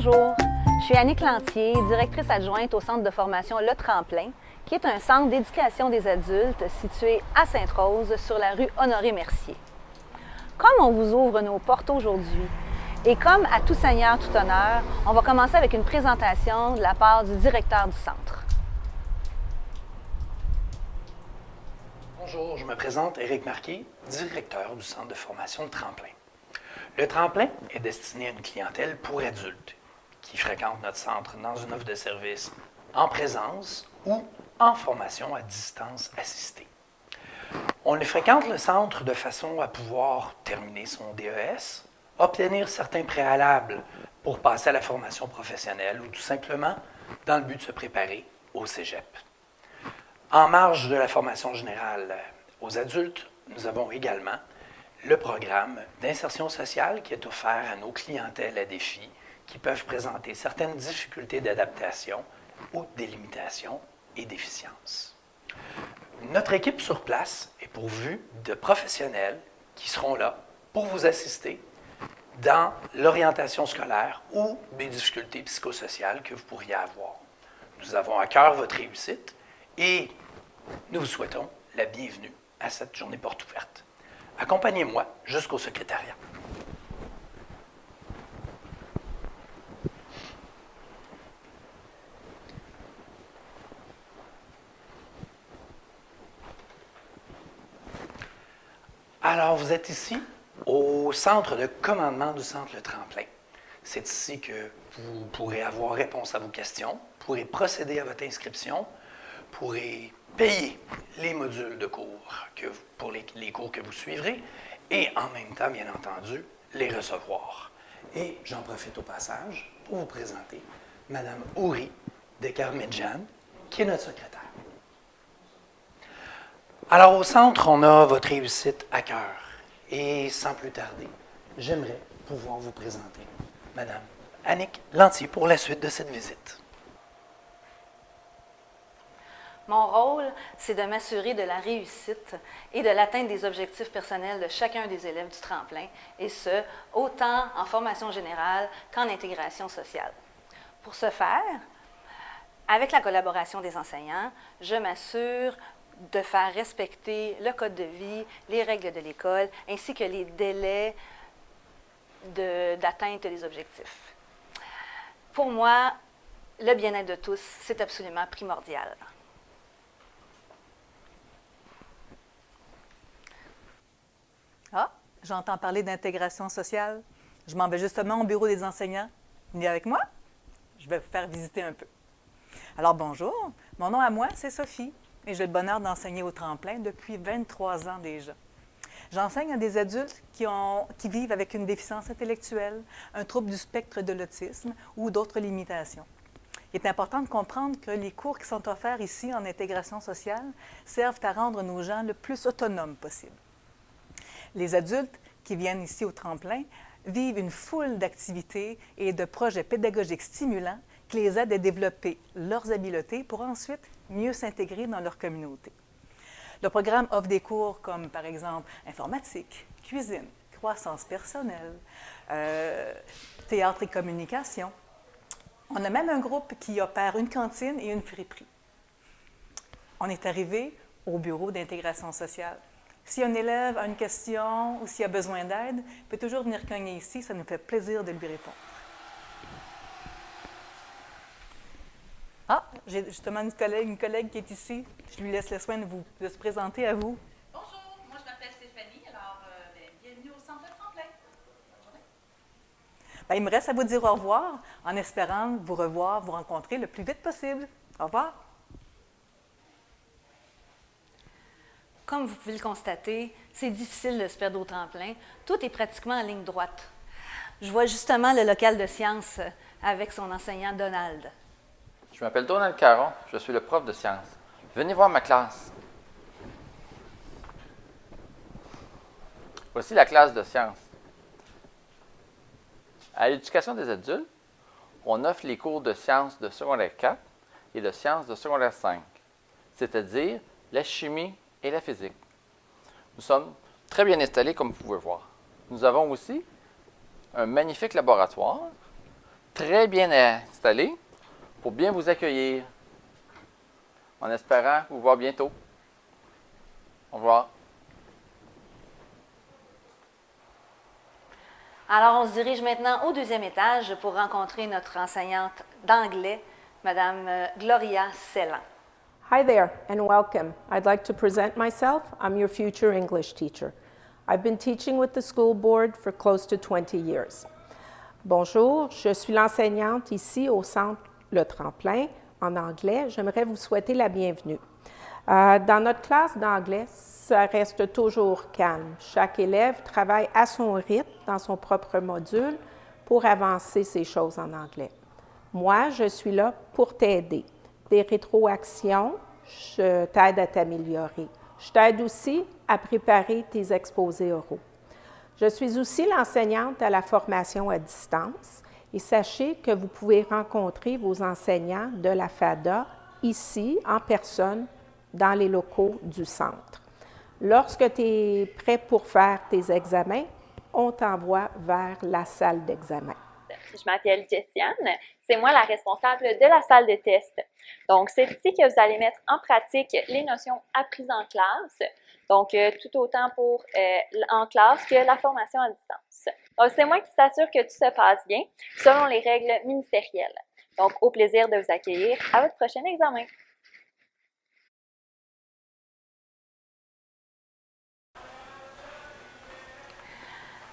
Bonjour, je suis Annick Lantier, directrice adjointe au Centre de formation Le Tremplin, qui est un centre d'éducation des adultes situé à Sainte-Rose sur la rue Honoré-Mercier. Comme on vous ouvre nos portes aujourd'hui, et comme à tout seigneur, tout honneur, on va commencer avec une présentation de la part du directeur du centre. Bonjour, je me présente Éric Marquet, directeur du Centre de formation Le Tremplin. Le Tremplin est destiné à une clientèle pour adultes qui fréquentent notre centre dans une offre de service en présence ou en formation à distance assistée. On les fréquente le centre de façon à pouvoir terminer son DES, obtenir certains préalables pour passer à la formation professionnelle ou tout simplement dans le but de se préparer au cégep. En marge de la formation générale aux adultes, nous avons également le programme d'insertion sociale qui est offert à nos clientèles à défi qui peuvent présenter certaines difficultés d'adaptation ou des limitations et déficiences. Notre équipe sur place est pourvue de professionnels qui seront là pour vous assister dans l'orientation scolaire ou des difficultés psychosociales que vous pourriez avoir. Nous avons à cœur votre réussite et nous vous souhaitons la bienvenue à cette journée porte ouverte. Accompagnez-moi jusqu'au secrétariat. Alors, vous êtes ici au centre de commandement du Centre Le Tremplin. C'est ici que vous pourrez avoir réponse à vos questions, pourrez procéder à votre inscription, pourrez payer les modules de cours pour les cours que vous suivrez et en même temps, bien entendu, les recevoir. Et j'en profite au passage pour vous présenter Mme Ouri Dekarmedjan, qui est notre secrétaire. Alors, au centre, on a votre réussite à cœur. Et sans plus tarder, j'aimerais pouvoir vous présenter Mme Annick Lantier pour la suite de cette visite. Mon rôle, c'est de m'assurer de la réussite et de l'atteinte des objectifs personnels de chacun des élèves du tremplin, et ce, autant en formation générale qu'en intégration sociale. Pour ce faire, avec la collaboration des enseignants, je m'assure de faire respecter le code de vie, les règles de l'école, ainsi que les délais d'atteinte des objectifs. Pour moi, le bien-être de tous, c'est absolument primordial. Ah, j'entends parler d'intégration sociale. Je m'en vais justement au bureau des enseignants. Venez avec moi? Je vais vous faire visiter un peu. Alors bonjour, mon nom à moi, c'est Sophie et j'ai le bonheur d'enseigner au Tremplin depuis 23 ans déjà. J'enseigne à des adultes qui vivent avec une déficience intellectuelle, un trouble du spectre de l'autisme ou d'autres limitations. Il est important de comprendre que les cours qui sont offerts ici en intégration sociale servent à rendre nos gens le plus autonomes possible. Les adultes qui viennent ici au Tremplin vivent une foule d'activités et de projets pédagogiques stimulants qui les aident à développer leurs habiletés pour ensuite mieux s'intégrer dans leur communauté. Le programme offre des cours comme, par exemple, informatique, cuisine, croissance personnelle, théâtre et communication. On a même un groupe qui opère une cantine et une friperie. On est arrivé au bureau d'intégration sociale. Si un élève a une question ou s'il a besoin d'aide, il peut toujours venir cogner ici, ça nous fait plaisir de lui répondre. Ah, j'ai justement une collègue qui est ici. Je lui laisse le soin de se présenter à vous. Bonjour, moi je m'appelle Stéphanie, alors bienvenue au Centre Le Tremplin. Bonne journée. Bien, il me reste à vous dire au revoir, en espérant vous revoir, vous rencontrer le plus vite possible. Au revoir. Comme vous pouvez le constater, c'est difficile de se perdre au tremplin. Tout est pratiquement en ligne droite. Je vois justement le local de sciences avec son enseignant Donald. Je m'appelle Donald Caron, je suis le prof de sciences. Venez voir ma classe. Voici la classe de sciences. À l'éducation des adultes, on offre les cours de sciences de secondaire 4 et de sciences de secondaire 5, c'est-à-dire la chimie et la physique. Nous sommes très bien installés comme vous pouvez voir. Nous avons aussi un magnifique laboratoire, très bien installés pour bien vous accueillir. En espérant vous voir bientôt. Au revoir. Alors, on se dirige maintenant au deuxième étage pour rencontrer notre enseignante d'anglais, Madame Gloria Cellan. Hi there and welcome. I'd like to present myself. I'm your future English teacher. I've been teaching with the school board for close to 20 years. Bonjour, je suis l'enseignante ici au centre Le Tremplin en anglais. J'aimerais vous souhaiter la bienvenue. Dans notre classe d'anglais, ça reste toujours calme. Chaque élève travaille à son rythme dans son propre module pour avancer ses choses en anglais. Moi, je suis là pour t'aider. Des rétroactions, je t'aide à t'améliorer. Je t'aide aussi à préparer tes exposés oraux. Je suis aussi l'enseignante à la formation à distance et sachez que vous pouvez rencontrer vos enseignants de la FADA ici, en personne, dans les locaux du centre. Lorsque tu es prêt pour faire tes examens, on t'envoie vers la salle d'examen. Je m'appelle Jessiane, c'est moi la responsable de la salle de test. Donc, c'est ici que vous allez mettre en pratique les notions apprises en classe, donc tout autant pour en classe que la formation à distance. Donc, c'est moi qui s'assure que tout se passe bien selon les règles ministérielles. Donc, au plaisir de vous accueillir à votre prochain examen.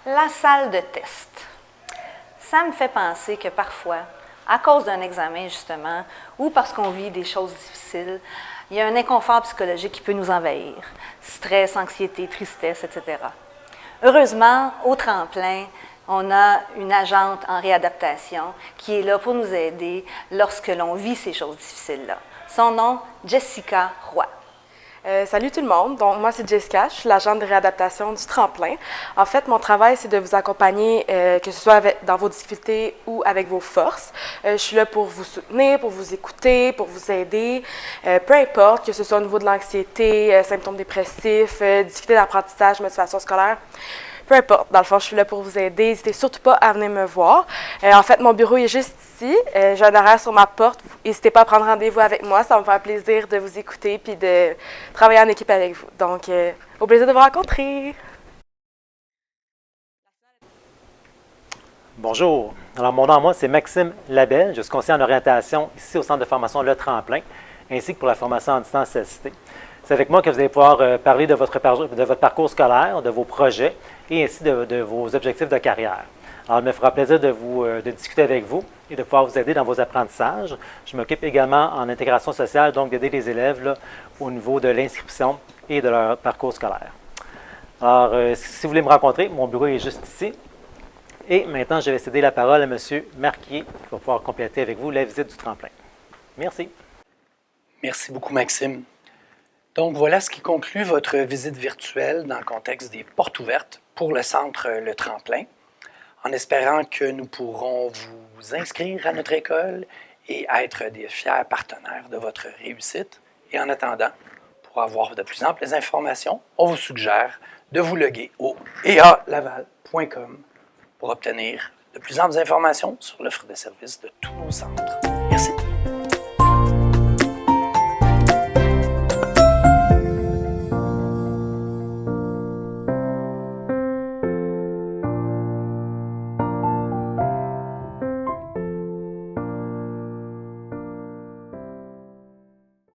La salle de test. Ça me fait penser que parfois, à cause d'un examen justement, ou parce qu'on vit des choses difficiles, il y a un inconfort psychologique qui peut nous envahir. Stress, anxiété, tristesse, etc. Heureusement, au Tremplin, on a une agente en réadaptation qui est là pour nous aider lorsque l'on vit ces choses difficiles-là. Son nom, Jessica Roy. Salut tout le monde, donc moi c'est Jessica, je suis l'agente de réadaptation du Tremplin. En fait, mon travail c'est de vous accompagner, que ce soit dans vos difficultés ou avec vos forces. Je suis là pour vous soutenir, pour vous écouter, pour vous aider, peu importe, que ce soit au niveau de l'anxiété, symptômes dépressifs, difficultés d'apprentissage, motivation scolaire. Peu importe, dans le fond, je suis là pour vous aider. N'hésitez surtout pas à venir me voir. En fait, mon bureau est juste ici. J'ai un horaire sur ma porte. N'hésitez pas à prendre rendez-vous avec moi. Ça va me faire plaisir de vous écouter puis de travailler en équipe avec vous. Donc, au plaisir de vous rencontrer. Bonjour. Alors, mon nom à moi, c'est Maxime Labelle. Je suis conseiller en orientation ici au Centre de formation Le Tremplin, ainsi que pour la formation en distance assistée. C'est avec moi que vous allez pouvoir parler de votre parcours scolaire, de vos projets et ainsi de vos objectifs de carrière. Alors, il me fera plaisir de discuter avec vous et de pouvoir vous aider dans vos apprentissages. Je m'occupe également en intégration sociale, donc d'aider les élèves là, au niveau de l'inscription et de leur parcours scolaire. Alors, si vous voulez me rencontrer, mon bureau est juste ici. Et maintenant, je vais céder la parole à M. Marquier qui va pouvoir compléter avec vous la visite du Tremplin. Merci. Merci beaucoup, Maxime. Donc, voilà ce qui conclut votre visite virtuelle dans le contexte des portes ouvertes pour le centre Le Tremplin, en espérant que nous pourrons vous inscrire à notre école et être des fiers partenaires de votre réussite. Et en attendant, pour avoir de plus amples informations, on vous suggère de vous loguer au ealaval.com pour obtenir de plus amples informations sur l'offre de services de tous nos centres. Merci.